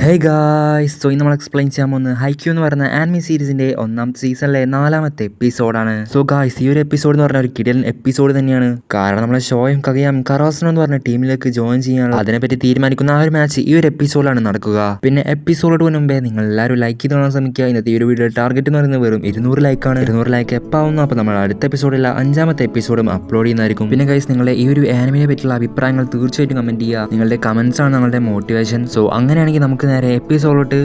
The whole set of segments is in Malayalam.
ഹേ ഗായ്സ്, സോ ഇന്ന് നമ്മൾ എക്സ്പ്ലെയിൻ ചെയ്യാൻ പോകുന്നത് ഹൈക്യൂ എന്ന് പറയുന്ന ആനിമി സീരീസിൻ്റെ ഒന്നാമത്തെ സീസണിലെ 4ാമത്തെ എപ്പിസോഡാണ്. സോ ഗായ്സ്, ഈ ഒരു എപ്പിസോഡ് എന്ന് പറഞ്ഞാൽ ഒരു കിടിലൻ എപ്പിസോഡ് തന്നെയാണ്. കാരണം നമ്മളെ ഷോയും കഗയാം കറാസനോ എന്ന് പറഞ്ഞ ടീമിലേക്ക് ജോയിൻ ചെയ്യാനുള്ള അതിനെപ്പറ്റി തീരുമാനിക്കുന്ന ആ ഒരു മാച്ച് ഈ ഒരു എപ്പിസോഡിലാണ് നടക്കുക. പിന്നെ എപ്പിസോഡിന് മുമ്പേ നിങ്ങൾ എല്ലാവരും ലൈക്ക് ചെയ്ത് കാണാൻ ശ്രമിക്കുക. ഇന്നത്തെ ഈ ഒരു വീഡിയോ ടാർഗറ്റ് എന്ന് പറയുന്നത് വെറും 200 ലൈക്കാണ്. 200 ലൈക്ക് എപ്പാവുന്നു. അപ്പോൾ നമ്മൾ അടുത്ത എപ്പിസോഡിൽ 5ാമത്തെ എപ്പിസോഡും അപ്ലോഡ് ചെയ്യുന്നതായിരിക്കും. പിന്നെ ഗൈസ്, നിങ്ങളുടെ ഈ ഒരു ആനിമിനെ പറ്റിയുള്ള അഭിപ്രായങ്ങൾ തീർച്ചയായിട്ടും കമന്റ് ചെയ്യുക. നിങ്ങളുടെ കമന്റ്സ് ആണ് ഞങ്ങളുടെ മോട്ടിവേഷൻ. സോ അങ്ങനെയാണെങ്കിൽ നമുക്ക് നേരെ എപ്പിസോഡിലോട്ട്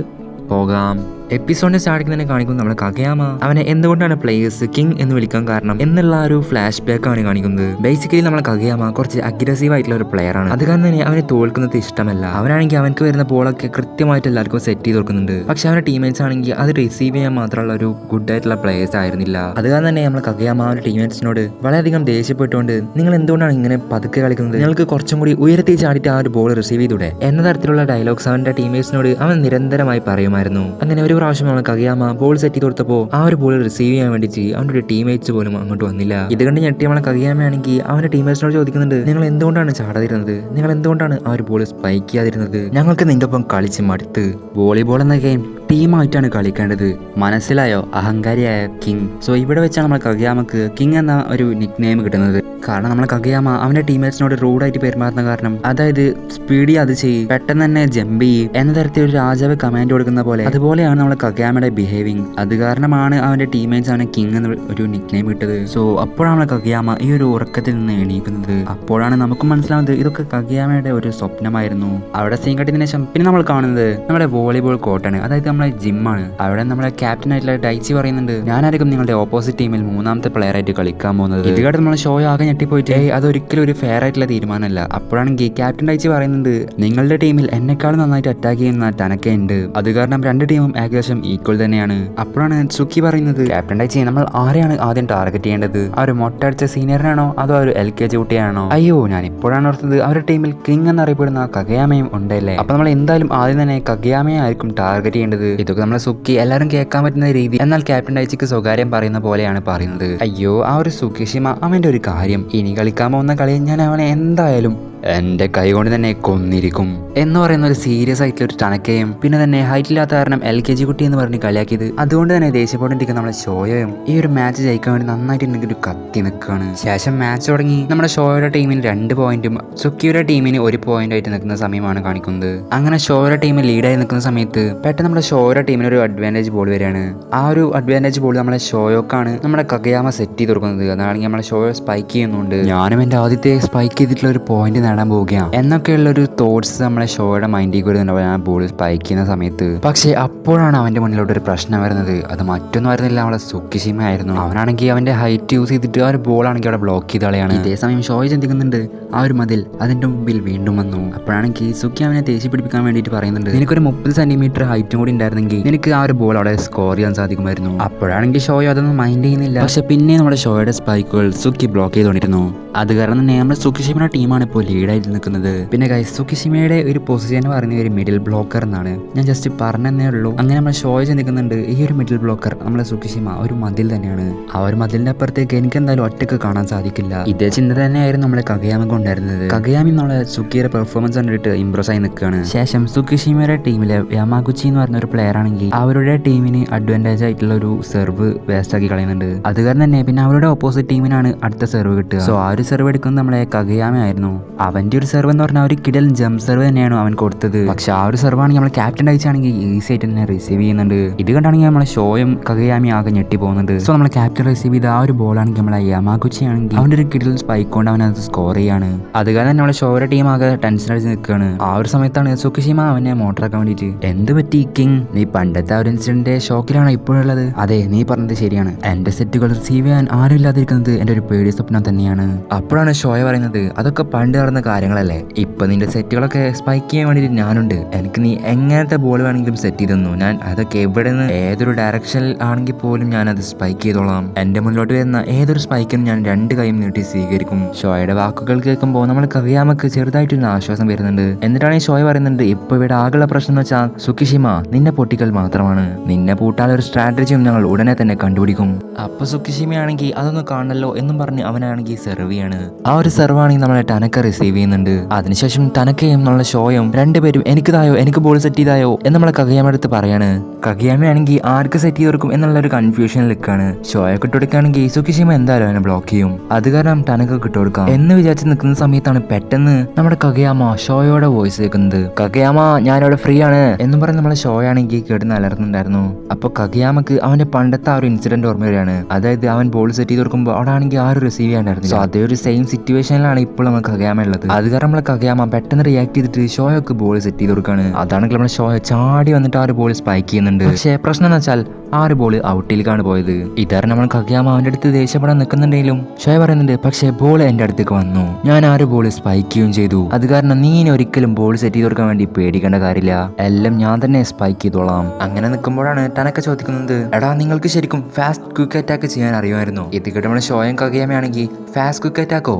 പോകാം. എപ്പിസോഡിന്റെ സ്റ്റാർട്ടിങ് തന്നെ കാണിക്കുന്നത് നമ്മുടെ കഗയാമ അവനെ എന്തുകൊണ്ടാണ് പ്ലേയേഴ്സ് കിങ് എന്ന് വിളിക്കാൻ കാരണം എന്നുള്ള ഒരു ഫ്ലാഷ് ബാക്ക് ആണ് കാണിക്കുന്നത്. ബേസിക്കലി നമ്മളെ കഗയാമ കുറച്ച് അഗ്രസീവ് ആയിട്ടുള്ള ഒരു പ്ലെയർ ആണ്. അത് കാരണം തന്നെ അവനെ തോൽക്കുന്നത് ഇഷ്ടമല്ല. അവനാണെങ്കിൽ അവനക്ക് വരുന്ന ബോളൊക്കെ കൃത്യമായിട്ട് എല്ലാവർക്കും സെറ്റ് ചെയ്ത് കൊടുക്കുന്നുണ്ട്. പക്ഷെ അവന്റെ ടീമേറ്റ്സ് ആണെങ്കിൽ അത് റിസീവ് ചെയ്യാൻ മാത്രമുള്ള ഒരു ഗുഡ് ആയിട്ടുള്ള പ്ലേയേഴ്സ് ആയിരുന്നില്ല. അത് കാരണം തന്നെ നമ്മളെ കഗയാമ അവന്റെ ടീമേറ്റ്സിനോട് വളരെയധികം ദേഷ്യപ്പെട്ടുകൊണ്ട് നിങ്ങൾ എന്തുകൊണ്ടാണ് ഇങ്ങനെ പതുക്കെ കളിക്കുന്നത്, നിങ്ങൾക്ക് കുറച്ചും കൂടി ഉയർത്തി ചാടിയിട്ട് ആ ഒരു ബോൾ റിസീവ് ചെയ്തൂടെ എന്ന തരത്തിലുള്ള ഡയലോഗ്സ് അവന്റെ ടീമേറ്റ്സിനോട് അവൻ നിരന്തരമായി പറയുമായിരുന്നു. അങ്ങനെ ഒരു പ്രാവശ്യം നമ്മൾ കഗയാമ ബോൾ സെറ്റ് ചെയ്ത് കൊടുത്തപ്പോൾ ആ ഒരു ബോൾ റിസീവ് ചെയ്യാൻ വേണ്ടിയിട്ട് അവൻ്റെ ഒരു ടീമേറ്റ്സ് പോലും അങ്ങോട്ട് വന്നില്ല. ഇത് കണ്ട് ഞെട്ടി നമ്മളെ കഗയാമയാണെങ്കിൽ അവന്റെ ടീമേറ്റ്സിനോട് ചോദിക്കുന്നുണ്ട്, നിങ്ങൾ എന്തുകൊണ്ടാണ് ചാടാതിരുന്നത്, നിങ്ങൾ എന്തുകൊണ്ടാണ് ആ ഒരു ബോൾ സ്പൈക്ക് ചെയ്യാതിരുന്നത്, ഞങ്ങൾക്ക് നിന്റെ ഒപ്പം കളിച്ച് മടുത്ത്. വോളിബോൾ എന്ന ഗെയിം ടീമായിട്ടാണ് കളിക്കേണ്ടത്, മനസ്സിലായോ അഹങ്കാരിയായ കിങ്. സോ ഇവിടെ വെച്ചാണ് നമ്മളെ കഗയാമക്ക് കിങ് എന്ന ഒരു നിക് നെയിം കിട്ടുന്നത്. കാരണം നമ്മളെ കഗയാമ അവന്റെ ടീമേറ്റ്സിനോട് റൂഡായിട്ട് പെരുമാറുന്ന കാരണം, അതായത് സ്പീഡി അത് ചെയ്യും, പെട്ടെന്ന് തന്നെ ജമ്പ് ചെയ്യും എന്ന തരത്തിൽ ഒരു രാജാവ് കമാൻഡ് കൊടുക്കുന്ന പോലെ അതുപോലെയാണ് നമ്മളെ കഗയാമയുടെ ബിഹേവിങ്. അത് കാരണമാണ് അവന്റെ ടീമേറ്റ്സ് അവനെ കിങ് എന്ന ഒരു നിക് നെയിം കിട്ടത്. സോ അപ്പോഴാണ് നമ്മളെ കഗയാമ ഈ ഒരു ഉറക്കത്തിൽ നിന്ന് എണീക്കുന്നത്. അപ്പോഴാണ് നമുക്ക് മനസ്സിലാവുന്നത് ഇതൊക്കെ കഗയാമയുടെ ഒരു സ്വപ്നമായിരുന്നു. അവിടെ സീൻ കട്ടിന് ശേഷം പിന്നെ നമ്മൾ കാണുന്നത് നമ്മുടെ വോളിബോൾ കോർട്ടാണ്, അതായത് നമ്മളെ ജിമ്മാണ്. അവിടെ നമ്മളെ ക്യാപ്റ്റൻ ആയിട്ടുള്ള ഡൈച്ചി പറയുന്നുണ്ട്, ഞാനായിരിക്കും നിങ്ങളുടെ ഓപ്പോസിറ്റ് ടീമിൽ 3ാമത്തെ പ്ലെയർ ആയിട്ട് കളിക്കാൻ പോകുന്നത്. ഇത് കേട്ട് നമ്മളെ ഷോ ആകെ ഞെട്ടിപ്പോയിട്ട് അതൊരിക്കലും ഒരു ഫെയർ ആയിട്ടുള്ള തീരുമാനമല്ല. അപ്പോഴാണെങ്കിൽ ക്യാപ്റ്റൻ ഡൈച്ചി പറയുന്നുണ്ട്, നിങ്ങളുടെ ടീമിൽ എന്നെക്കാളും നന്നായിട്ട് അറ്റാക്ക് ചെയ്യുന്ന ടനക്ക ഉണ്ട്, അത് കാരണം 2 ടീമും ഏകദേശം ഈക്വൽ തന്നെയാണ്. അപ്പോഴാണ് സുക്കി പറയുന്നത്, ക്യാപ്റ്റൻ ഡൈച്ചി നമ്മൾ ആരെയാണ് ആദ്യം ടാർഗറ്റ് ചെയ്യേണ്ടത്, ആ ഒരു മൊട്ടടിച്ച സീനിയറിനാണോ അതോ ഒരു LKG കുട്ടിയാണോ? അയ്യോ, ഞാൻ ഇപ്പോഴാണ് ഓർത്തത് അവരുടെ ടീമിൽ കിങ് എന്നറിയപ്പെടുന്ന കഗയാമയും ഉണ്ടല്ലേ. അപ്പൊ നമ്മൾ എന്തായാലും ആദ്യം തന്നെ കഗയാമയെ ആയിരിക്കും ടാർഗറ്റ് ചെയ്യേണ്ടത്. ഇതൊക്കെ നമ്മളെ സുക്കി എല്ലാവരും കേൾക്കാൻ പറ്റുന്ന രീതി. എന്നാൽ ക്യാപ്റ്റൻ ഡൈച്ചിക്ക് സ്വകാര്യം പറയുന്ന പോലെയാണ് പറയുന്നത്. അയ്യോ, ആ ഒരു സുക്കിഷിമ അവന്റെ ഒരു കാര്യം, ഇനി കളിക്കാൻ പോകുന്ന കളി ഞാൻ അവനെ എന്തായാലും എന്റെ കൈ കൊണ്ട് തന്നെ കൊന്നിരിക്കും എന്ന് പറയുന്ന ഒരു സീരിയസ് ആയിട്ടുള്ള ഒരു ടണക്കയും പിന്നെ തന്നെ ഹൈറ്റ് ഇല്ലാത്ത കാരണം LKG കുട്ടി എന്ന് പറഞ്ഞ് കളിയാക്കിയത്. അതുകൊണ്ട് തന്നെ ദേഷ്യപ്പെട്ടിരിക്കുന്ന നമ്മളെ ഷോയും ഈ ഒരു മാച്ച് ജയിക്കാൻ വേണ്ടി നന്നായിട്ട് ഒരു കത്തി നിൽക്കുകയാണ്. ശേഷം മാച്ച് തുടങ്ങി നമ്മുടെ ഷോയുടെ ടീമിന് 2 പോയിന്റും സുക്കിയുടെ ടീമിന് 1 പോയിന്റ് ആയിട്ട് നിൽക്കുന്ന സമയമാണ് കാണിക്കുന്നത്. അങ്ങനെ ഷോയുടെ ടീം ലീഡായി നിൽക്കുന്ന സമയത്ത് പെട്ടെന്ന് നമ്മുടെ ഷോയുടെ ടീമിന് ഒരു അഡ്വാൻറ്റേജ് ബോൾ വരികയാണ്. ആ ഒരു അഡ്വാൻറ്റേജ് ബോൾ നമ്മളെ ഷോയോക്കാണ് നമ്മുടെ കഗയാമ സെറ്റ് ചെയ്ത് കൊടുക്കുന്നത്. അതാണെങ്കിൽ നമ്മളെ ഷോയോ സ്പൈക്ക് ചെയ്യുന്നുണ്ട്. ഞാനും എൻ്റെ ആദ്യത്തെ സ്പൈക്ക് ചെയ്തിട്ടുള്ള ഒരു പോയിന്റ് നേടാൻ പോവുകയാണ് എന്നൊക്കെയുള്ള ഒരു തോട്ട്സ് നമ്മളെ ഷോയുടെ മൈൻഡിൽ വരുന്നുണ്ട് ആ ബോൾ സ്പൈക്ക് ചെയ്യുന്ന സമയത്ത്. പക്ഷേ അപ്പോഴാണ് അവന്റെ മുന്നിലോട്ട് ഒരു പ്രശ്നം വരുന്നത്. അത് മറ്റൊന്നും ആയിരുന്നില്ല, നമ്മളെ സുക്കിഷിമ ആയിരുന്നു. അവനാണെങ്കിൽ അവന്റെ ഹൈറ്റ് യൂസ് ചെയ്തിട്ട് ആ ഒരു ബോൾ ആണെങ്കിൽ അവിടെ ബ്ലോക്ക് ചെയ്ത കളയാണ്. ഇതേ സമയം ഷോയ് ചിന്തിക്കുന്നുണ്ട്, ആ ഒരു മതിൽ അതിന്റെ മുമ്പിൽ വീണ്ടും വന്നു. അപ്പോഴാണെങ്കിൽ സുക്കി അവനെ തേച്ച് പിടിപ്പിക്കാൻ വേണ്ടിയിട്ട് പറയുന്നുണ്ട്, നിനക്കൊരു 30 സെന്റിമീറ്റർ ഹൈറ്റും കൂടി ഉണ്ടായിരുന്നെങ്കിൽ നിനക്ക് ആ ഒരു ബോൾ അവിടെ സ്കോർ ചെയ്യാൻ സാധിക്കുമായിരുന്നു. അപ്പോഴാണെങ്കിൽ ഷോയ് അതൊന്നും മൈൻഡ് ചെയ്യുന്നില്ല. പക്ഷെ പിന്നെ നമ്മുടെ ഷോയുടെ സ്പൈക്കുകൾ സുക്കി ബ്ലോക്ക് ചെയ്തുകൊണ്ടിരുന്നു. അത് കാരണം തന്നെ നമ്മുടെ സുക്കിഷിമയുടെ ടീമാണ് ഇപ്പോൾ ലീഡായിട്ട് നിൽക്കുന്നത്. പിന്നെ ഗൈസ്, സുക്കിഷിമയുടെ ഒരു പൊസിഷൻ പറയുന്ന ഒരു മിഡിൽ ബ്ലോക്കർ എന്നാണ്, ഞാൻ ജസ്റ്റ് പറഞ്ഞതേ ഉള്ളൂ. അങ്ങനെ നമ്മൾ ഷോയ് ചിന്തിക്കുന്നുണ്ട്, ഈ ഒരു മിഡിൽ ബ്ലോക്കർ നമ്മളെ സുക്കിഷിമ ഒരു മതിൽ തന്നെയാണ്. ആ ഒരു മതിലിന്റെ അപ്പുറത്തേക്ക് എനിക്ക് എന്തായാലും ഒറ്റക്ക് കാണാൻ സാധിക്കില്ല. ഇതേ ചിന്ത തന്നെയായിരുന്നു നമ്മളെ കഗയാമ കൊണ്ടായിരുന്നത്. കഗയാമി നമ്മളെ സുക്കിയുടെ പെർഫോമൻസ് കണ്ടിട്ട് ഇംപ്രസ് ആയി നിൽക്കുകയാണ്. ശേഷം സുക്കിഷിമയുടെ ടീമിലെ യാമാഗുച്ചി എന്ന് പറഞ്ഞ ഒരു പ്ലെയർ ആണെങ്കിൽ അവരുടെ ടീമിന് അഡ്വാൻറ്റേജ് ആയിട്ടുള്ള ഒരു സെർവ് വേസ്റ്റ് ആക്കി കളയുന്നുണ്ട്. അത് കാരണം തന്നെ പിന്നെ അവരുടെ ഓപ്പോസിറ്റ് ടീമിനാണ് അടുത്ത സെർവ് കിട്ടുക. സോ ആ ഒരു സെർവ് എടുക്കുന്നത് നമ്മളെ കഗയാമ ആയിരുന്നു. അവന്റെ ഒരു സെർവ് എന്ന് പറഞ്ഞാൽ ഒരു കിടൽ ജംപ് സെർവ് തന്നെയാണ് അവൻ കൊടുത്തത്. പക്ഷെ ആ ഒരു സെർവ് ആണെങ്കിൽ നമ്മളെ ക്യാപ്റ്റൻ ഡൈച്ചാണെങ്കിൽ ഈസി ആയിട്ട് തന്നെ റിസീവ് ചെയ്യുന്നുണ്ട്. ഇത് കണ്ടാണെങ്കിൽ നമ്മളെ ഷോയും കഗയാമി ആകെ ഞെട്ടി പോകുന്നുണ്ട്. സോ നമ്മളെ ക്യാപ്റ്റൻ റിസീവ് ചെയ്ത ആ ഒരു ബോളാണെങ്കിൽ നമ്മളെ യാമാഗുച്ചി ആണെങ്കിൽ അവന്റെ ഒരു കിടൽ സ്പൈക്ക് കൊണ്ട് അവൻ അത് സ്കോർ ചെയ്യാണ്. അത് കാരണം നമ്മളെ ഷോയുടെ ടീം ആകെ ടെൻഷൻ അടിച്ച് നിൽക്കുകയാണ്. ആ ഒരു സമയത്താണ് സുക്കിഷിമ അവനെ മോട്ടറാക്കാൻ വേണ്ടിയിട്ട്, എന്ത് പറ്റി കിങ്, നീ പണ്ടത്തെ ആ ഒരു ഇൻസിഡന്റ് ഷോക്കിലാണ് ഇപ്പോഴുള്ളത്? അതെ, നീ പറഞ്ഞത് ശരിയാണ്, എന്റെ സെറ്റുകൾ റിസീവ് ചെയ്യാൻ ആരും ഇല്ലാതിരിക്കുന്നത് എന്റെ ഒരു പേടി സ്വപ്നം തന്നെയാണ്. അപ്പോഴാണ് ഷോയ പറയുന്നത്, അതൊക്കെ പണ്ട് നടന്ന കാര്യങ്ങളല്ലേ, ഇപ്പൊ നിന്റെ സെറ്റുകളൊക്കെ സ്പൈക്ക് ചെയ്യാൻ വേണ്ടിയിട്ട് ഞാനുണ്ട്, എനിക്ക് നീ എങ്ങനത്തെ ബോൾ വേണമെങ്കിലും സെറ്റ് ചെയ്ത് തന്നു, ഞാൻ അതൊക്കെ എവിടെ നിന്ന് ഏതൊരു ഡയറക്ഷനിൽ ആണെങ്കിൽ പോലും ഞാൻ അത് സ്പൈക്ക് ചെയ്തോളാം, എന്റെ മുന്നോട്ട് വരുന്ന ഏതൊരു സ്പൈക്കിനും ഞാൻ 2 കൈയും നീട്ടി സ്വീകരിക്കും. ഷോയുടെ വാക്കുകൾ കേൾക്കുമ്പോൾ നമ്മൾ കഗയാമക്ക് ചെറുതായിട്ടൊരു ആശ്വാസം വരുന്നുണ്ട്. എന്നിട്ടാണ് ഈ ഷോയ പറയുന്നുണ്ട്, ഇപ്പൊ ഇവിടെ ആകെയുള്ള പ്രശ്നം എന്ന് വെച്ചാൽ സുക്കിഷിമ നിന്നെ പൊട്ടിക്കൽ മാത്രമാണ്, നിന്നെ പൂട്ടാനൊരു സ്ട്രാറ്റജിയും ഞങ്ങൾ ഉടനെ തന്നെ കണ്ടുപിടിക്കും. അപ്പൊ സുക്കിഷിമയാണെങ്കിൽ അതൊന്നും കാണണല്ലോ എന്നും പറഞ്ഞ് അവനാണെങ്കിൽ സെർവ് ചെയ്യാണ്. ആ ഒരു സെർവ് ആണെങ്കിൽ നമ്മളെ ടനക്ക റിസീവ് റിസീവ് ചെയ്യുന്നുണ്ട്. അതിനുശേഷം തനക്കയും നമ്മളെ ഷോയും രണ്ടുപേരും എനിക്കിതായോ എനിക്ക് ബോൾ സെറ്റ് ചെയ്തായോ എന്ന് നമ്മളെ കഗയാമയുടെ അടുത്ത് പറയാണ്. കഗയാമയാണെങ്കിൽ ആർക്ക് സെറ്റ് ചെയ്തെടുക്കും എന്നുള്ള ഒരു കൺഫ്യൂഷനിൽ നിൽക്കാണ്. ഷോയൊക്കെ ഇട്ടുകൊടുക്കുകയാണെങ്കിൽ സുക്കിഷിമ എന്തായാലും അവനെ ബ്ലോക്ക് ചെയ്യും. അത് കാരണം തനക്ക് ഇട്ടുകൊടുക്കാം എന്ന് വിചാരിച്ച് നിൽക്കുന്ന സമയത്താണ് പെട്ടെന്ന് നമ്മുടെ കഗയാമ ഷോയോടെ വോയിസ് കേൾക്കുന്നത്. കഗയാമ ഞാനിവിടെ ഫ്രീ ആണ് എന്ന് പറഞ്ഞ് നമ്മളെ ഷോയാണെങ്കിൽ കേട്ട് അലർന്നുണ്ടായിരുന്നു. അപ്പൊ കഗയാമക്ക് അവന്റെ പണ്ടത്തെ ആ ഒരു ഇൻസിഡന്റ് ഓർമ്മ വരികയാണ്. അതായത് അവൻ ബോൾ സെറ്റ് ചെയ്ത് കൊടുക്കുമ്പോൾ അവിടെ ആണെങ്കിൽ ആരും റിസീവ് ചെയ്യാണ്ടായിരുന്നു. സോ അതേ ഒരു സെയിം സിറ്റുവേഷനിലാണ് ഇപ്പോൾ നമ്മൾ കഗയാമ ഉള്ളത്. അത് കാരണം നമ്മളെ കഗയാമ പെട്ടെന്ന് റിയാക്ട് ചെയ്തിട്ട് ഷോയൊക്കെ ബോൾ സെറ്റ് ചെയ്ത് കൊടുക്കുകയാണ്. അതാണെങ്കിൽ നമ്മളെ ഷോ ചാടി വന്നിട്ട് ആ ഒരു ബോൾ സ്പൈക്ക് ചെയ്യുന്നുണ്ട്. പക്ഷേ പ്രശ്നം എന്ന് വെച്ചാൽ ആ ഒരു ബോൾ ഔട്ടിലേക്കാണ് പോയത്. ഇതാരും നമ്മൾ കഗയാമ അവന്റെ അടുത്ത് ദേഷ്യപ്പെടാൻ നിൽക്കുന്നുണ്ടെങ്കിലും ഷോ പറയുന്നുണ്ട് പക്ഷേ ബോൾ എന്റെ അടുത്തേക്ക് വന്നു, ഞാൻ ആ ഒരു ബോൾ സ്പൈക്ക് ചെയ്യുകയും ചെയ്തു. അത് കാരണം നീ ഇനി ഒരിക്കലും ബോൾ സെറ്റ് ചെയ്ത് കൊടുക്കാൻ വേണ്ടി പേടിക്കേണ്ട കാര്യമില്ല, എല്ലാം ഞാൻ തന്നെ സ്പൈക്ക് ചെയ്തോളാം. അങ്ങനെ നിൽക്കുമ്പോഴാണ് തനക്ക ചോദിക്കുന്നത്, എടാ നിങ്ങൾക്ക് ശരിക്കും ഫാസ്റ്റ് ക്വിക്ക് അറ്റാക്ക് ചെയ്യാൻ അറിയുമായിരുന്നു? ഇത് കേട്ട് നമ്മൾ ഷോയും കഗയാമയാണെങ്കിൽ ഫാസ്റ്റ് ക്വിക്ക് അറ്റാക്കോ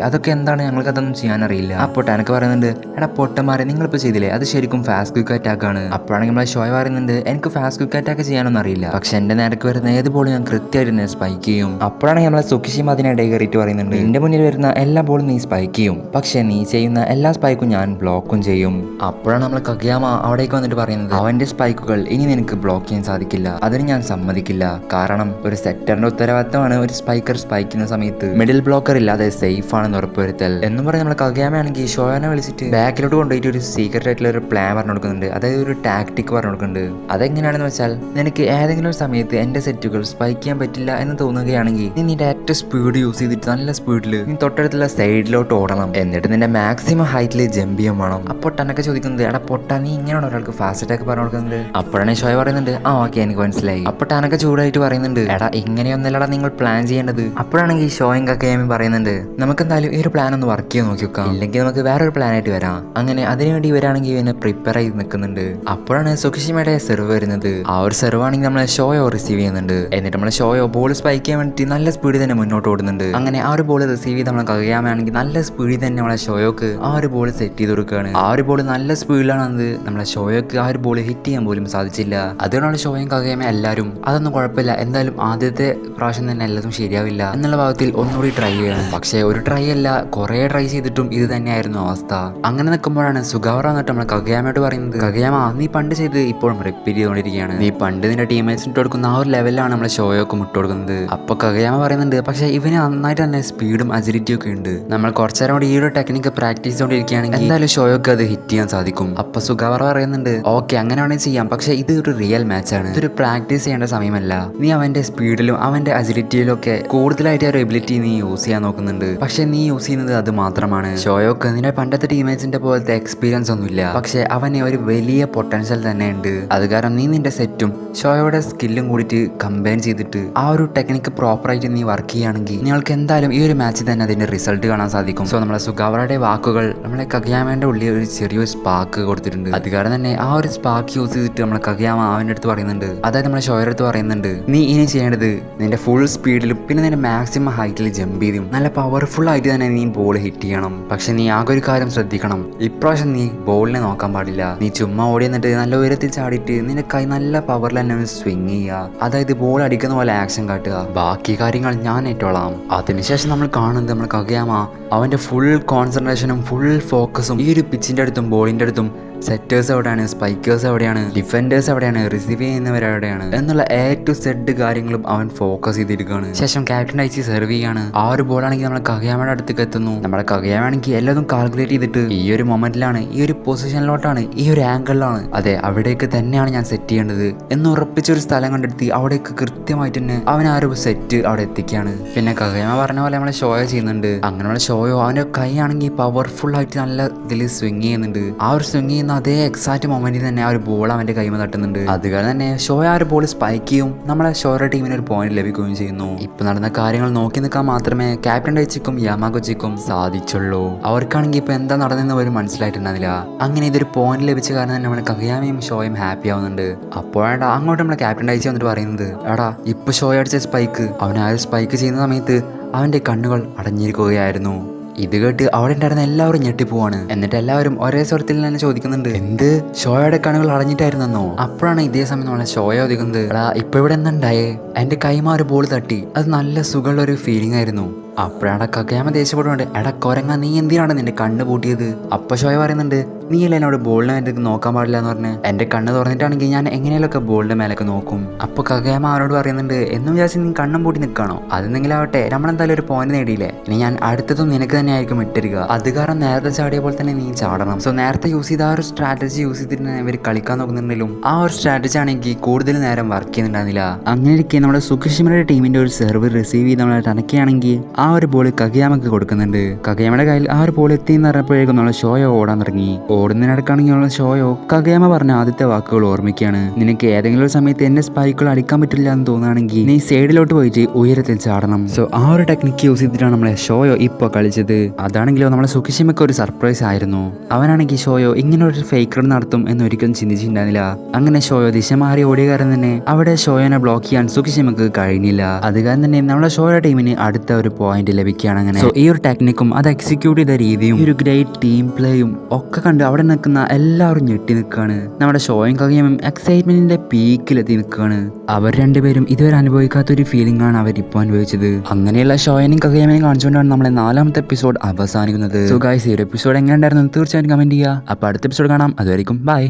അതൊക്കെ എന്താണ്, ഞങ്ങൾക്ക് അതൊന്നും ചെയ്യാൻ അറിയില്ല. അപ്പോൾ തനക്ക് പറയുന്നുണ്ട്, എടാ പൊട്ടന്മാരെ നിങ്ങളിപ്പോൾ ചെയ്തില്ലേ അത് ശരിക്കും ഫാസ്റ്റ് ക്വിക്ക് അറ്റാക്ക് ആണ്. അപ്പോഴാണെങ്കിൽ നമ്മളെ ഷോ പറയുന്നുണ്ട് എനിക്ക് ഫാസ്റ്റ് ക്വിക്ക് അറ്റാക്ക് ചെയ്യാനൊന്നും അറിയില്ല, പക്ഷെ എന്റെ നേരക്ക് വരുന്ന ഏത് ബോളും ഞാൻ കൃത്യമായിട്ട് തന്നെ സ്പൈക്ക് ചെയ്യും. അപ്പോഴാണെങ്കിൽ നമ്മളെ സുക്കിഷിമ അതിനിടയിൽ കയറിയിട്ട് പറയുന്നുണ്ട്, എന്റെ മുന്നിൽ വരുന്ന എല്ലാ ബോളും നീ സ്പൈക്ക് ചെയ്യും, പക്ഷെ നീ ചെയ്യുന്ന എല്ലാ സ്പൈക്കും ഞാൻ ബ്ലോക്കും ചെയ്യും. അപ്പോഴാണ് നമ്മൾ കഗയാമ അവിടേക്ക് വന്നിട്ട് പറയുന്നത്, അവന്റെ സ്പൈക്കുകൾ ഇനി നിനക്ക് ബ്ലോക്ക് ചെയ്യാൻ സാധിക്കില്ല, അതിന് ഞാൻ സമ്മതിക്കില്ല. കാരണം ഒരു സെറ്ററിന്റെ ഉത്തരവാദിത്തമാണ് ഒരു സ്പൈക്കർ സ്പൈക്ക് ചെയ്യുന്ന സമയത്ത് മിഡിൽ ബ്ലോക്കർ ഇല്ലാതെ സേഫ് ആണെന്ന് ഉറപ്പുവരുത്തൽ എന്നും പറഞ്ഞ് നമ്മൾ കഗയാമയാണെങ്കിൽ ഷോയനെ വിളിച്ചിട്ട് ബാക്കിലോട്ട് കൊണ്ടുപോയിട്ട് ഒരു സീക്രട്ട് ആയിട്ടുള്ള ഒരു പ്ലാൻ പറഞ്ഞു കൊടുക്കുന്നുണ്ട്. അതായത് ഒരു ടാക്ടിക് പറഞ്ഞു കൊടുക്കുന്നുണ്ട്. അതെങ്ങനെയാണെന്ന് വെച്ചാൽ നിനക്ക് ഏതെങ്കിലും ഒരു സമയത്ത് എന്റെ സെറ്റുകൾ സ്പൈക്ക് ചെയ്യാൻ പറ്റില്ല എന്ന് തോന്നുകയാണെങ്കിൽ നീ നിന്റെ ഏറ്റവും സ്പീഡ് യൂസ് ചെയ്തിട്ട് നല്ല സ്പീഡിൽ നീ തൊട്ടടുത്തുള്ള സൈഡിലോട്ട് ഓടണം, എന്നിട്ട് നിന്റെ മാക്സിമം ഹൈറ്റിൽ ജമ്പ് ചെയ്യാൻ വേണം. അപ്പോൾ തന്നൊക്കെ ചോദിക്കുന്നത്, എടാ പൊട്ട നീ ഇങ്ങനെയാണ് ഒരാൾക്ക് ഫാസ്റ്റ് അറ്റാക്ക് പറഞ്ഞു കൊടുക്കുന്നത്? അപ്പോഴാണ് ഷോയ പറയുന്നുണ്ട്, ആ ഓക്കെ എനിക്ക് മനസ്സിലായി. അപ്പോൾ തനക്ക് ചൂടായിട്ട് പറയുന്നുണ്ട്, എടാ ഇങ്ങനെയൊന്നല്ലടാ നിങ്ങൾ പ്ലാൻ ചെയ്യേണ്ടത്. അപ്പോഴാണെങ്കിൽ ഷോയും കക്കയാമി പറയുന്നുണ്ട്, നമുക്ക് എന്തായാലും ഈ ഒരു പ്ലാൻ ഒന്ന് വർക്ക് ചെയ്ത് നോക്കി നോക്കാം, ഇല്ലെങ്കിൽ നമുക്ക് വേറൊരു പ്ലാൻ ആയിട്ട് വരാം. അങ്ങനെ അതിനുവേണ്ടി ഇവരാണെങ്കിൽ ഇവനെ പ്രിപ്പയർ ചെയ്ത് നിൽക്കുന്നുണ്ട്. അപ്പോഴാണ് സുക്കിഷിമയുടെ സെർവ് വരുന്നത്. ആ ഒരു സെർവ് ആണെങ്കിൽ നമ്മളെ ഷോയോ റിസീവ് ചെയ്യുന്നുണ്ട്. എന്നിട്ട് നമ്മളെ ഷോയോ ബോൾ സ്പൈക്ക് ചെയ്യാൻ വേണ്ടിയിട്ട് നല്ല സ്പീഡിൽ തന്നെ മുന്നോട്ട് ഓടുന്നുണ്ട്. അങ്ങനെ ആ ഒരു ബോൾ റിസീവ് ചെയ്ത് നമ്മളെ കഗയാമയാണെങ്കിൽ നല്ല സ്പീഡിൽ തന്നെ നമ്മളെ ഷോയോക്ക് ആ ഒരു ബോൾ സെറ്റ് ചെയ്ത് കൊടുക്കുകയാണ്. ആ ഒരു ബോൾ നല്ല സ്പീഡിലാണത്. നമ്മളെ ഷോയോക്ക് ആ ഒരു ബോൾ ഹിറ്റ് ചെയ്യാൻ പോലും സാധിച്ചില്ല. അതുകൊണ്ടാണ് ഷോയും കഗയാമ എല്ലാവരും അതൊന്നും കുഴപ്പമില്ല, എന്തായാലും ആദ്യത്തെ പ്രാവശ്യം തന്നെ എല്ലാതും ശരിയാവില്ല എന്നുള്ള ഭാഗത്തിൽ ഒന്നുകൂടി ട്രൈ ചെയ്യണം. പക്ഷേ ഒരു ട്രൈ അല്ല കുറെ ട്രൈ ചെയ്തിട്ടും ഇത് തന്നെയായിരുന്നു അവസ്ഥ. അങ്ങനെ നിൽക്കുമ്പോഴാണ് സുഗാവറ എന്നിട്ട് നമ്മളെ കഗയാമയോട് പറയുന്നത്, കഗയാമ നീ പണ്ട് ചെയ്ത് ഇപ്പോഴും റിപ്പീറ്റ് ചെയ്തുകൊണ്ടിരിക്കുകയാണ്, നീ പണ്ട് നിന്റെ ടീമേറ്റ്സിന് ഇട്ട് കൊടുക്കുന്ന ആ ഒരു ലെവലിലാണ് നമ്മളെ ഷോയൊക്കെ മുട്ട് കൊടുക്കുന്നത്. അപ്പൊ കഗയാമ പറയുന്നുണ്ട്, പക്ഷേ ഇവന് നന്നായിട്ട് തന്നെ സ്പീഡും അജിലിറ്റിയും ഒക്കെ ഉണ്ട്, നമ്മൾ കുറച്ചു നേരം കൂടി ഈ ഒരു ടെക്നിക്ക് പ്രാക്ടീസ് ചെയ്തുകൊണ്ടിരിക്കുകയാണെങ്കിൽ എന്തായാലും ഷോയൊക്കെ അത് ഹിറ്റ് ചെയ്യാൻ സാധിക്കും. അപ്പൊ സുഗാവറ പറയുന്നുണ്ട്, ഓക്കെ അങ്ങനെ വേണമെങ്കിൽ ചെയ്യാം, പക്ഷെ ഇത് ഒരു റിയൽ മാച്ചാണ്, ഇതൊരു പ്രാക്ടീസ് ചെയ്യേണ്ട സമയമല്ല. നീ അവന്റെ സ്പീഡിലും അവന്റെ അജിലിറ്റിയിലും ഒക്കെ കൂടുതലായിട്ട് ആ ഒരു എബിലിറ്റി നീ യൂസ് ചെയ്യാൻ നോക്കുന്നുണ്ട്, പക്ഷെ നീ യൂസ് ചെയ്യുന്നത് അത് മാത്രമാണ്. ഷോയൊക്കെ നിന്റെ പണ്ടത്തെ ടീമേറ്റ്സിന്റെ പോലത്തെ എക്സ്പീരിയൻസ് ഒന്നുമില്ല, പക്ഷെ അവന് ഒരു വലിയ പൊട്ടൻഷ്യൽ തന്നെ ഉണ്ട്. അത് കാരണം നീ നിന്റെ സെറ്റും ഷോയുടെ സ്കില്ലും കൂടിയിട്ട് കമ്പൈൻ ചെയ്തിട്ട് ആ ഒരു ടെക്നിക്ക് പ്രോപ്പറായിട്ട് നീ വർക്ക് ചെയ്യുകയാണെങ്കിൽ നിങ്ങൾക്ക് എന്തായാലും ഈ ഒരു മാച്ചിൽ തന്നെ അതിന്റെ റിസൾട്ട് കാണാൻ സാധിക്കും. സോ നമ്മളെ സുഗാവറയുടെ വാക്കുകൾ നമ്മളെ കഗയാമയുടെ ഉള്ളിൽ ഒരു ചെറിയൊരു സ്പാർക്ക് കൊടുത്തിട്ടുണ്ട്. അത് കാരണം തന്നെ ആ ഒരു സ്പാർക്ക് യൂസ് ചെയ്തിട്ട് നമ്മളെ കഗയാമ അവൻ്റെ അടുത്ത് പറയുന്നുണ്ട്, അതായത് നമ്മളെ ഷോയുടെ അടുത്ത് പറയുന്നുണ്ട്, നീ ഇനി ചെയ്യേണ്ടത് നിന്റെ ഫുൾ സ്പീഡിലും പിന്നെ നിന്റെ മാക്സിമം ഹൈറ്റിൽ ജമ്പ് ചെയ്തും നല്ല പവർഫുൾ ആയിട്ട് തന്നെ നീ ബോൾ ഹിറ്റ് ചെയ്യണം. പക്ഷെ നീ ആകെ ഒരു കാര്യം ശ്രദ്ധിക്കണം, ഇപ്രാവശ്യം നീ ബോളിനെ നോക്കാൻ പാടില്ല, നീ ചുമ്മാ ഓടി എന്നിട്ട് നല്ല ഉയരത്തിൽ ചാടിയിട്ട് നിന്റെ കൈ നല്ല പവറിൽ തന്നെ സ്വിങ് ചെയ്യുക, അതായത് ബോൾ അടിക്കുന്ന പോലെ ആക്ഷൻ കാട്ടുക, ബാക്കി കാര്യങ്ങൾ ഞാൻ ഏറ്റോളാം. അതിനുശേഷം നമ്മൾ കാണുന്നത് നമ്മൾ കഗയാമ അവന്റെ ഫുൾ കോൺസെൻട്രേഷനും ഫുൾ ഫോക്കസും ഈ ഒരു പിച്ചിന്റെ അടുത്തും ബോളിന്റെ അടുത്തും സെറ്റേഴ്സ് എവിടെയാണ്, സ്പൈക്കേഴ്സ് എവിടെയാണ്, ഡിഫൻഡേഴ്സ് എവിടെയാണ്, റിസീവ് ചെയ്യുന്നവരെവിടെയാണ് എന്നുള്ള A to Z കാര്യങ്ങളും അവൻ ഫോക്കസ് ചെയ്തിരിക്കുകയാണ്. ശേഷം ക്യാപ്റ്റൻ അയച്ച് സെർവ് ചെയ്യാണ്. ആ ഒരു ബോളാണെങ്കിൽ നമ്മളെ കഗയാമയുടെ അടുത്തേക്ക് എത്തുന്നു. നമ്മളെ കഗയാമയാണെങ്കിൽ എല്ലാതും കാൽക്കുലേറ്റ് ചെയ്തിട്ട് ഈ ഒരു മൊമെന്റിലാണ്, ഈ ഒരു പൊസിഷനിലോട്ടാണ്, ഈ ഒരു ആംഗിളിലാണ്, അതെ അവിടേക്ക് തന്നെയാണ് ഞാൻ സെറ്റ് ചെയ്യേണ്ടത് എന്ന് ഉറപ്പിച്ചൊരു സ്ഥലം കണ്ടെത്തി അവിടേക്ക് കൃത്യമായിട്ട് തന്നെ അവൻ ആ ഒരു സെറ്റ് അവിടെ എത്തിക്കുകയാണ്. പിന്നെ കഗയാമ പറഞ്ഞ പോലെ നമ്മളെ ഷോയോ ചെയ്യുന്നുണ്ട്. അങ്ങനെ നമ്മളെ ഷോയോ അവൻ്റെ കൈ ആണെങ്കിൽ പവർഫുൾ ആയിട്ട് നല്ല ഇതിൽ സ്വിങ് ചെയ്യുന്നുണ്ട്. ആ ഒരു സ്വിങ് ചെയ്യുന്ന അതേ എക്സാക്ട് മൊമെന്റിൽ തന്നെ ആ ഒരു ബോൾ അവന്റെ കൈമ തട്ടുന്നുണ്ട്. അതുകൊണ്ട് തന്നെ ഷോ ആ ഒരു ബോൾ സ്പൈക്ക് ചെയ്യും, നമ്മളെ ഷോയുടെ ടീമിന് ഒരു പോയിന്റ് ലഭിക്കുകയും ചെയ്യുന്നു. ഇപ്പൊ നടന്ന കാര്യങ്ങൾ നോക്കി നിൽക്കാൻ മാത്രമേ ക്യാപ്റ്റൻ ഡൈച്ചിക്കും യാമാഗുച്ചിക്കും സാധിച്ചുള്ളൂ. അവർക്കാണെങ്കിൽ ഇപ്പൊ എന്താ നടന്നെന്ന് പോലും മനസ്സിലായിട്ടുണ്ടാവില്ല. അങ്ങനെ ഇതൊരു പോയിന്റ് ലഭിച്ച കാരണം തന്നെ നമ്മുടെ കഗയാമയും ഷോയും ഹാപ്പി ആവുന്നുണ്ട്. അപ്പോഴാണ് അങ്ങോട്ട് നമ്മുടെ ക്യാപ്റ്റൻ ഡൈച്ചി വന്നിട്ട് പറയുന്നത്, എടാ ഇപ്പൊ ഷോ അടിച്ച സ്പൈക്ക്, അവൻ ആ ഒരു സ്പൈക്ക് ചെയ്യുന്ന സമയത്ത് അവന്റെ കണ്ണുകൾ അടഞ്ഞിരിക്കുകയായിരുന്നു. ഇത് കേട്ട് അവിടെ ഉണ്ടായിരുന്ന എല്ലാവരും ഞെട്ടിപ്പോവാണ്. എന്നിട്ട് എല്ലാവരും ഒരേ സ്വരത്തിൽ തന്നെ ചോദിക്കുന്നുണ്ട്, എന്ത് ഷോയുടെ കണ്ണുകൾ അടഞ്ഞിട്ടായിരുന്നോ? അപ്പോഴാണ് ഇതേ സമയം നമ്മളെ ഷോയ ഒതുക്കുന്നത്, എടാ ഇപ്പൊ ഇവിടെ എന്തുണ്ടായേ? എന്റെ കൈമാ ഒരു ബോൾ തട്ടി, അത് നല്ല സുഖമുള്ള ഒരു ഫീലിംഗ് ആയിരുന്നു, അപ്പോഴാണ് കകയാമ ദേഷ്യപ്പെടുന്നുണ്ട്, എടാ കൊരങ്ങ നീ എന്തിനാണ് നിന്റെ കണ്ണ് പൂട്ടിയത്? അപ്പൊ ഷോയ പറയുന്നുണ്ട്, നീയല്ലേ എന്നോട് ബോളിനെ നോക്കാൻ പാടില്ല എന്ന് പറഞ്ഞ്, എന്റെ കണ്ണ് തുറന്നിട്ടാണെങ്കിൽ ഞാൻ എങ്ങനെയൊക്കെ ബോളിന്റെ മേലൊക്കെ നോക്കും. അപ്പൊ കകയാമ അവനോട് പറയുന്നുണ്ട്, എന്നും വിചാരിച്ച് നീ കണ്ണും പൂട്ടി നിൽക്കാണോ? അതെന്നെങ്കിലാവട്ടെ, നമ്മളെന്തായാലും ഒരു പോയിന്റ് നേടിയില്ലേ, ഇനി ഞാൻ അടുത്തതും നിനക്ക് തന്നെ ആയിരിക്കും ഇട്ടിരിക്കുക. അത് കാരണം നേരത്തെ ചാടിയ പോലെ തന്നെ നീ ചാടണം. സോ നേരത്തെ യൂസ് ചെയ്ത ആ ഒരു സ്ട്രാറ്റജി യൂസ് ചെയ്തിട്ട് ഇവർ കളിക്കാൻ നോക്കുന്നുണ്ടെങ്കിലും ആ ഒരു സ്ട്രാറ്റജി ആണെങ്കിൽ കൂടുതൽ നേരം വർക്ക് ചെയ്യുന്നുണ്ടായിരുന്നില്ല. അങ്ങനെ ഇരിക്കെ നമ്മുടെ സുഖിഷിമയുടെ ടീമിന്റെ ഒരു സെർവർ റിസീവ് ചെയ്ത് നമ്മളെ ടനക്കുകയാണെങ്കിൽ ആ ഒരു ബോൾ കകയാമക്ക് കൊടുക്കുന്നുണ്ട്. കകയാമയുടെ കയ്യിൽ ആ ഒരു ബോൾ എത്തിയെന്ന് പറഞ്ഞപ്പോഴേക്കും നമ്മളെ ഷോയോ ഓടാൻ തുടങ്ങി. ഓടുന്നതിനടക്കാണെങ്കിൽ ഉള്ള ഷോയോ കകയാമ പറഞ്ഞ ആദ്യത്തെ വാക്കുകൾ ഓർമ്മിക്കുകയാണ്, നിനക്ക് ഏതെങ്കിലും ഒരു സമയത്ത് എന്നെ സ്പൈക്കുകൾ അടിക്കാൻ പറ്റില്ല എന്ന് തോന്നുകയാണെങ്കിൽ നീ സൈഡിലോട്ട് പോയിട്ട് ഉയരത്തിൽ ചാടണം. സോ ആ ഒരു ടെക്നിക്ക് യൂസ് ചെയ്തിട്ടാണ് നമ്മളെ ഷോയോ ഇപ്പോൾ കളിച്ചത്. അതാണെങ്കിലോ നമ്മളെ സുഖിഷിമയ്ക്ക് ഒരു സർപ്രൈസ് ആയിരുന്നു. അവനാണെങ്കിൽ ഷോയോ ഇങ്ങനെ ഒരു ഫേക്ക് റൺ നടത്തും എന്നൊരിക്കലും ചിന്തിച്ചിട്ടുണ്ടായിരുന്നില്ല. അങ്ങനെ ഷോയോ ദിശ മാറി ഓടിയ കാരണം തന്നെ അവിടെ ഷോയോനെ ബ്ലോക്ക് ചെയ്യാൻ സുഖിഷിമയ്ക്ക് കഴിഞ്ഞില്ല. അത് കാരണം തന്നെ നമ്മളെ ഷോയോ ടീമിന് അടുത്ത ഒരു പോയിന്റ് ലഭിക്കുകയാണ്. അങ്ങനെ സോ ഈ ഒരു ടെക്നിക്കും അത് എക്സിക്യൂട്ട് ചെയ്ത രീതിയും ഒരു ഗ്രേറ്റ് ടീം പ്ലേയും ഒക്കെ കണ്ട് അവിടെ നിൽക്കുന്ന എല്ലാവരും ഞെട്ടി നിൽക്കുകയാണ്. നമ്മുടെ ഷോയും കകയാമയും എക്സൈറ്റ്മെന്റിന്റെ പീക്കിലെത്തി നിൽക്കുകയാണ്. അവർ രണ്ടുപേരും ഇതുവരെ അനുഭവിക്കാത്ത ഒരു ഫീലിംഗ് ആണ് അവരിപ്പോൾ അനുഭവിച്ചത്. അങ്ങനെയുള്ള ഷോയനും കകയാമയും കാണിച്ചുകൊണ്ടാണ് നമ്മളെ 4ാമത്തെ എപ്പിസോഡ് അവസാനിക്കുന്നത്. സോ ഗൈസ്, ഈ ഒരു എപ്പിസോഡ് എങ്ങനെ ഉണ്ടായിരുന്നു തീർച്ചയായും കമന്റ് ചെയ്യുക. അപ്പോൾ അടുത്ത എപ്പിസോഡ് കാണാം. അതുവരെയും ബൈ.